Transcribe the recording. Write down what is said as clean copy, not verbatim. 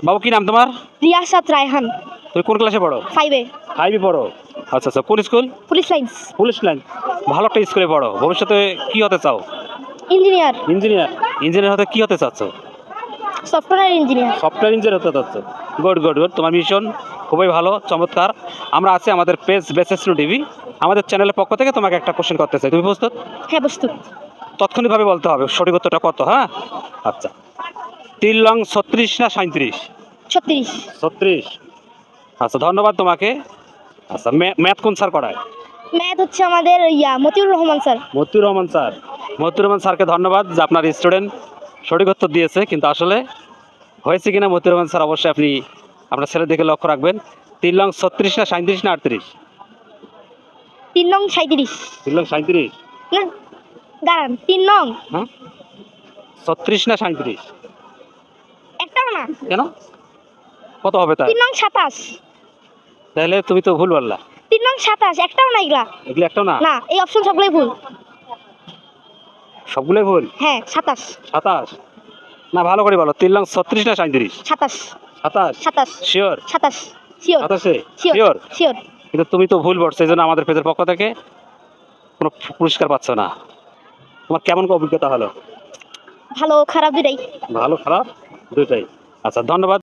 বাবু কি নাম তোমার? রিয়াসাত রায়হান। তুমি কোন ক্লাসে পড়ো? 5-এ। 5-এ পড়ো। আচ্ছা আচ্ছা, কোন school? Police lines. Police line. ভালো একটা স্কুলে পড়ো। ভবিষ্যতে কি হতে চাও? ইঞ্জিনিয়ার। ইঞ্জিনিয়ার। ইঞ্জিনিয়ার হতে কি হতে চাচ্ছ? Software engineer. সফটওয়্যার ইঞ্জিনিয়ার হতে চাচ্ছ। গুড গুড গুড, তোমার মিশন খুবই ভালো, চমৎকার। আমরা আছি আমাদের পেজ বেসেস টিভি, আমাদের চ্যানেলের পক্ষ থেকে তোমাকে একটা কোশ্চেন করতে চাই, তুমি প্রস্তুত? হ্যাঁ, প্রস্তুত। তৎক্ষণিকভাবে বলতে হবে সঠিক উত্তরটা কত, হ্যাঁ? আচ্ছা, 3 লং 36 না 37? 36। 36। আচ্ছা, ধন্যবাদ তোমাকে। আচ্ছা, ম্যাথ কোন স্যার করায়? ম্যাথ হচ্ছে আমাদের মতিউর রহমান স্যার। মতিউর রহমান স্যার। মতিউর রহমান স্যারকে ধন্যবাদ যে আপনার স্টুডেন্ট সঠিক উত্তর দিয়েছে, কিন্তু আসলে হয়েছে কিনা মতিউর রহমান স্যার অবশ্যই আপনি আপনার ছেলের দিকে লক্ষ্য রাখবেন। 3 লং 36 না 37 না 38? 3 নং 37। 3 লং 37। না, দাঁড়ান, 3 নং। হ্যাঁ, 36 না 37? একটাও না। কেন, কত হবে তাই? 3 নং 27। তাহলে তুমি তো ভুল বললা। 3 নং 27, একটাও না এগুলা। এগুলো একটাও না? না, এই অপশন সবগুলোই ভুল। সবগুলোই ভুল? হ্যাঁ, 27। 27? না, ভালো করে বলো, 3 লং 36 না 37? 27। 27? 27। শিওর? 27 শিওর। 27-এ শিওর। শিওর? শিওর। কিন্তু তুমি তো ভুল বলছো, এই জন্য আমাদের পেজের পক্ষ থেকে কোনো পুরস্কার পাচ্ছ না। তোমার কেমন অভিজ্ঞতা হলো? ভালো খারাপ দুটাই। ভালো খারাপ দুটাই। আচ্ছা, ধন্যবাদ।